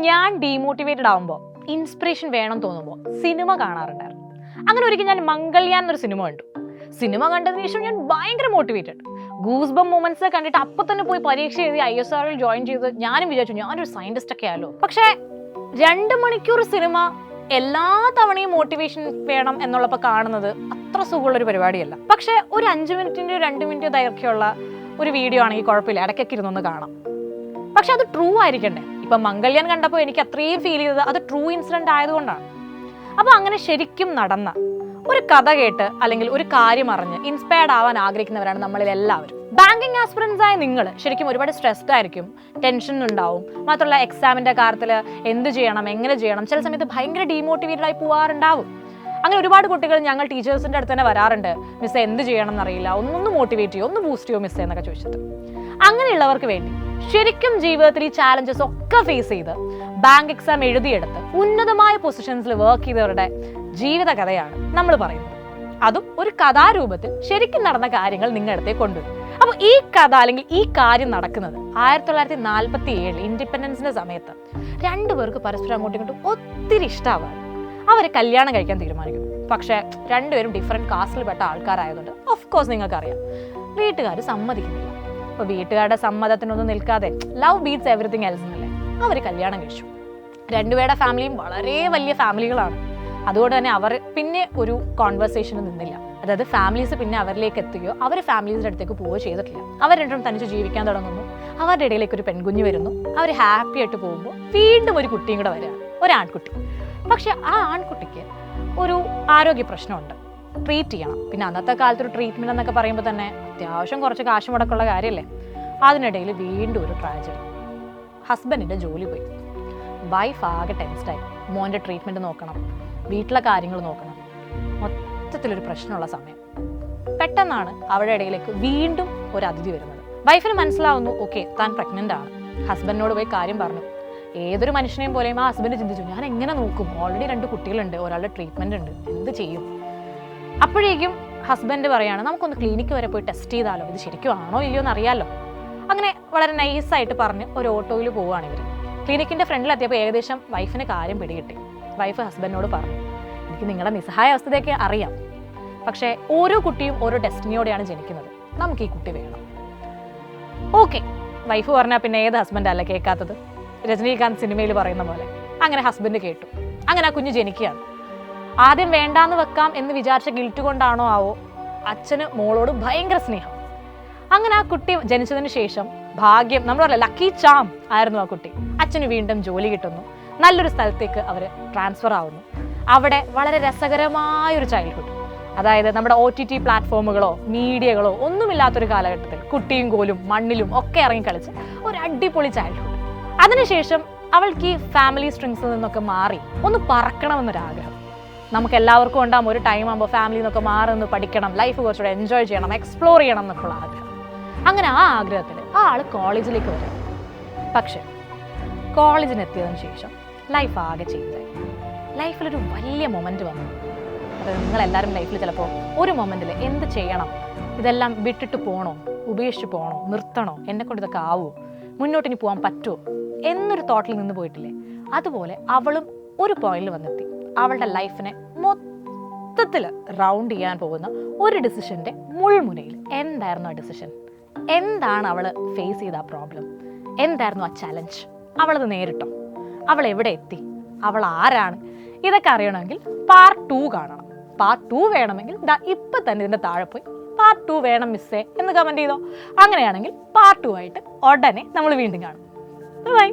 ഞാൻ ഡീമോട്ടിവേറ്റഡ് ആവുമ്പോൾ ഇൻസ്പിറേഷൻ വേണം തോന്നുമ്പോൾ സിനിമ കാണാറുണ്ടായിരുന്നു. അങ്ങനെ ഒരിക്കൽ ഞാൻ മംഗൾയാൻ എന്നൊരു സിനിമ കണ്ടു. സിനിമ കണ്ടതിന് ശേഷം ഞാൻ ഭയങ്കര മോട്ടിവേറ്റഡ്. ഗൂസ് ബം മൊമെന്റ്സ് കണ്ടിട്ട് അപ്പൊ തന്നെ പോയി പരീക്ഷ എഴുതി ISRO ജോയിൻ ചെയ്ത് ഞാനും വിചാരിച്ചു ഞാനൊരു സയന്റിസ്റ്റ് ഒക്കെ ആയാലോ. പക്ഷേ 2 മണിക്കൂർ സിനിമ എല്ലാ തവണയും മോട്ടിവേഷൻ വേണം എന്നുള്ളപ്പോൾ കാണുന്നത് അത്ര സുഖമുള്ളൊരു പരിപാടിയല്ല. പക്ഷെ ഒരു 5 മിനിറ്റിൻ്റെയോ 2 മിനിറ്റ് ദൈർഘ്യമുള്ള ഒരു വീഡിയോ ആണെങ്കിൽ കുഴപ്പമില്ല, ഇടയ്ക്കൊക്കെ ഇരുന്നൊന്ന് കാണാം. പക്ഷെ അത് ട്രൂ ആയിരിക്കണ്ടേ. ഇപ്പം മംഗൾയാൻ കണ്ടപ്പോൾ എനിക്ക് അത്രയും ഫീൽ ചെയ്തത് അത് ട്രൂ ഇൻസിഡന്റ് ആയതുകൊണ്ടാണ്. അപ്പോൾ അങ്ങനെ ശരിക്കും നടന്ന ഒരു കഥ കേട്ട് അല്ലെങ്കിൽ ഒരു കാര്യം അറിഞ്ഞ് ഇൻസ്പയർഡ് ആവാൻ ആഗ്രഹിക്കുന്നവരാണ് നമ്മളിൽ എല്ലാവരും. ബാങ്കിങ് ആസ്പിറൻസ് ആയ നിങ്ങൾ ശരിക്കും ഒരുപാട് സ്ട്രെസ്ഡ് ആയിരിക്കും, ടെൻഷൻ ഉണ്ടാവും. മാത്രമല്ല എക്സാമിന്റെ കാര്യത്തിൽ എന്ത് ചെയ്യണം, എങ്ങനെ ചെയ്യണം, ചില സമയത്ത് ഭയങ്കര ഡീമോട്ടിവേറ്റഡ് ആയി പോവാറുണ്ടാവും. അങ്ങനെ ഒരുപാട് കുട്ടികൾ ഞങ്ങൾ ടീച്ചേഴ്സിന്റെ അടുത്ത് തന്നെ വരാറുണ്ട്, മിസ്സേ എന്ത് ചെയ്യണം എന്നറിയില്ല, ഒന്ന് മോട്ടിവേറ്റ് ചെയ്യോ, ഒന്ന് ബൂസ്റ്റ് ചെയ്യോ മിസ്സേ എന്നൊക്കെ ചോദിച്ചിട്ട്. അങ്ങനെയുള്ളവർക്ക് വേണ്ടി ശരിക്കും ജീവിതത്തിൽ ഈ ചാലഞ്ചസ് ഒക്കെ ഫേസ് ചെയ്ത് ബാങ്ക് എക്സാം എഴുതിയെടുത്ത് ഉന്നതമായ പൊസിഷൻസിൽ വർക്ക് ചെയ്തവരുടെ ജീവിത കഥയാണ് നമ്മൾ പറയുന്നത്. അതും ഒരു കഥാരൂപത്തിൽ ശരിക്കും നടന്ന കാര്യങ്ങൾ നിങ്ങളുടെ അടുത്തേക്ക് കൊണ്ടുവരും. അപ്പോൾ ഈ കഥ അല്ലെങ്കിൽ ഈ കാര്യം നടക്കുന്നത് 1947 ഇൻഡിപെൻഡൻസിന്റെ സമയത്ത് 2 പേർക്ക് പരസ്പരം അങ്ങോട്ടും ഇങ്ങോട്ടും ഒത്തിരി ഇഷ്ടമാവാണ്. അവർ കല്യാണം കഴിക്കാൻ തീരുമാനിക്കുന്നു. പക്ഷേ 2 പേരും ഡിഫറെന്റ് കാസ്റ്റിൽ പെട്ട ആൾക്കാരായതുകൊണ്ട് ഓഫ് കോഴ്സ് നിങ്ങൾക്കറിയാം വീട്ടുകാർ സമ്മതിക്കുന്നില്ല. അപ്പോൾ വീട്ടുകാരുടെ സമ്മതത്തിനൊന്നും നിൽക്കാതെ ലവ് ബീറ്റ്സ് എവറിത്തിങ് എൽസ് എന്നല്ലേ അവർ കല്യാണം കഴിച്ചു. 2 പേരുടെ ഫാമിലിയും വളരെ വലിയ ഫാമിലികളാണ്. അതുകൊണ്ട് തന്നെ അവർ പിന്നെ ഒരു കോൺവെർസേഷന് നിന്നില്ല. അതായത് ഫാമിലീസ് പിന്നെ അവരിലേക്ക് എത്തുകയോ അവർ ഫാമിലീസിൻ്റെ അടുത്തേക്ക് പോവുകയോ ചെയ്തിട്ടില്ല. അവർ രണ്ടും തനിച്ച് ജീവിക്കാൻ തുടങ്ങുന്നു. അവരുടെ ഇടയിലേക്ക് ഒരു പെൺകുഞ്ഞ് വരുന്നു. അവർ ഹാപ്പി ആയിട്ട് പോകുമ്പോൾ വീണ്ടും ഒരു കുട്ടിയും കൂടെ വരിക, ഒരു ആൺകുട്ടി. പക്ഷെ ആ ആൺകുട്ടിക്ക് ഒരു ആരോഗ്യ പ്രശ്നമുണ്ട്, ട്രീറ്റ് ചെയ്യണം. പിന്നെ അന്നത്തെ കാലത്ത് ഒരു ട്രീറ്റ്മെന്റ് എന്നൊക്കെ പറയുമ്പോൾ തന്നെ അത്യാവശ്യം കുറച്ച് കാശ് മുടക്കുള്ള കാര്യമല്ലേ. അതിനിടയിൽ വീണ്ടും ഒരു ട്രാജഡി. ഹസ്ബൻഡിൻ്റെ ജോലി പോയി, വൈഫ് ആകെ ടെൻസ്ഡായി. മോൻ്റെ ട്രീറ്റ്മെൻറ്റ് നോക്കണം, വീട്ടിലെ കാര്യങ്ങൾ നോക്കണം, മൊത്തത്തിലൊരു പ്രശ്നമുള്ള സമയം. പെട്ടെന്നാണ് അവരുടെ ഇടയിലേക്ക് വീണ്ടും ഒരു അതിഥി വരുന്നത്. വൈഫിന് മനസ്സിലാവുന്നു ഓക്കെ താൻ പ്രഗ്നൻ്റ് ആണ്. ഹസ്ബൻഡിനോട് പോയി കാര്യം പറഞ്ഞു. ഏതൊരു മനുഷ്യനെയും പോലെയും ആ ഹസ്ബൻഡ് ചിന്തിച്ചു ഞാൻ എങ്ങനെ നോക്കും, ഓൾറെഡി 2 കുട്ടികളുണ്ട്, ഒരാളുടെ ട്രീറ്റ്മെൻറ്റ് ഉണ്ട്, എന്ത് ചെയ്യും. അപ്പോഴേക്കും ഹസ്ബൻഡ് പറയാണ് നമുക്കൊന്ന് ക്ലിനിക്ക് വരെ പോയി ടെസ്റ്റ് ചെയ്താലോ, ഇത് ശരിക്കും ആണോ ഇല്ലയോ എന്ന് അറിയാമല്ലോ. അങ്ങനെ വളരെ നൈസായിട്ട് പറഞ്ഞ് ഒരു ഓട്ടോയിൽ പോവുകയാണ് ഇവർ. ക്ലിനിക്കിൻ്റെ ഫ്രണ്ടിലെത്തിയപ്പോൾ ഏകദേശം വൈഫിന് കാര്യം പിടികിട്ടി. വൈഫ് ഹസ്ബൻഡിനോട് പറഞ്ഞു എനിക്ക് നിങ്ങളുടെ നിസ്സഹായ അവസ്ഥയൊക്കെ അറിയാം, പക്ഷേ ഓരോ കുട്ടിയും ഓരോ ഡെസ്റ്റിനിയോടെയാണ് ജനിക്കുന്നത്, നമുക്ക് ഈ കുട്ടി വേണം. ഓക്കെ വൈഫ് പറഞ്ഞാൽ പിന്നെ ഏത് ഹസ്ബൻഡ് അല്ല കേൾക്കാത്തത്. രജനീകാന്ത് സിനിമയിൽ പറയുന്ന പോലെ അങ്ങനെ ഹസ്ബൻഡ് കേട്ടു. അങ്ങനെ ആ കുഞ്ഞ് ജനിക്കുകയാണ്. ആദ്യം വേണ്ടാന്ന് വെക്കാം എന്ന് വിചാരിച്ച ഗിൽറ്റ് കൊണ്ടാണോ ആവോ അച്ഛന് മോളോട് ഭയങ്കര സ്നേഹം. അങ്ങനെ ആ കുട്ടി ജനിച്ചതിന് ശേഷം ഭാഗ്യം, നമ്മൾ പറയില്ല ലക്കി ചാം ആയിരുന്നു ആ കുട്ടി. അച്ഛന് വീണ്ടും ജോലി കിട്ടുന്നു, നല്ലൊരു സ്ഥലത്തേക്ക് അവർ ട്രാൻസ്ഫർ ആവുന്നു. അവിടെ വളരെ രസകരമായൊരു ചൈൽഡ്ഹുഡ്, അതായത് നമ്മുടെ OTT പ്ലാറ്റ്ഫോമുകളോ മീഡിയകളോ ഒന്നുമില്ലാത്തൊരു കാലഘട്ടത്തിൽ കുട്ടിയും കോലും മണ്ണിലും ഒക്കെ ഇറങ്ങി കളിച്ച് ഒരു അടിപൊളി ചൈൽഡ്ഹുഡ്. അതിനുശേഷം അവൾക്ക് ഈ ഫാമിലി സ്ട്രിങ്സിൽ നിന്നൊക്കെ മാറി ഒന്ന് പറക്കണമെന്നൊരാഗ്രഹം. നമുക്ക് എല്ലാവർക്കും ഉണ്ടാകും ഒരു ടൈം ആകുമ്പോൾ ഫാമിലിയിൽ നിന്നൊക്കെ മാറി നിന്ന് പഠിക്കണം, ലൈഫ് കുറച്ചുകൂടെ എൻജോയ് ചെയ്യണം, എക്സ്പ്ലോർ ചെയ്യണം എന്നൊക്കെയുള്ള ആഗ്രഹം. അങ്ങനെ ആ ആഗ്രഹത്തിൽ ആ ആൾ കോളേജിലേക്ക് വരും. പക്ഷെ കോളേജിനെത്തിയതിന് ശേഷം ലൈഫ് ആകെ ചേഞ്ചായി. ലൈഫിലൊരു വലിയ മൊമെൻറ്റ് വന്നു. അതായത് നിങ്ങളെല്ലാവരും ലൈഫിൽ ചിലപ്പോൾ ഒരു മൊമെൻറ്റിൽ എന്ത് ചെയ്യണം, ഇതെല്ലാം വിട്ടിട്ട് പോകണോ, ഉപേക്ഷിച്ച് പോകണോ, നിർത്തണോ, എന്നെക്കൊണ്ട് ഇതൊക്കെ ആവുമോ, മുന്നോട്ട് ഇനി പോകാൻ പറ്റുമോ എന്നൊരു തോട്ടിൽ നിന്ന് പോയിട്ടില്ലേ. അതുപോലെ അവളും ഒരു പോയിന്റിൽ വന്നെത്തി. അവളുടെ ലൈഫിനെ മൊത്തത്തിൽ റൗണ്ട് ചെയ്യാൻ പോകുന്ന ഒരു ഡിസിഷൻ്റെ മുൾമുനയിൽ. എന്തായിരുന്നു ആ ഡിസിഷൻ, എന്താണ് അവൾ ഫേസ് ചെയ്ത ആ പ്രോബ്ലം, എന്തായിരുന്നു ആ ചലഞ്ച്, അവളത് നേരിട്ടോ, അവൾ എവിടെ എത്തി, അവൾ ആരാണ്, ഇതൊക്കെ അറിയണമെങ്കിൽ പാർട്ട് 2 കാണണം. പാർട്ട് 2 വേണമെങ്കിൽ ഇപ്പം തന്നെ ഇതിൻ്റെ താഴെ പോയി പാർട്ട് 2 വേണം മിസ്സേ എന്ന് കമൻറ്റ് ചെയ്തോ. അങ്ങനെയാണെങ്കിൽ പാർട്ട് 2 ആയിട്ട് ഉടനെ നമ്മൾ വീണ്ടും കാണും. ബൈ.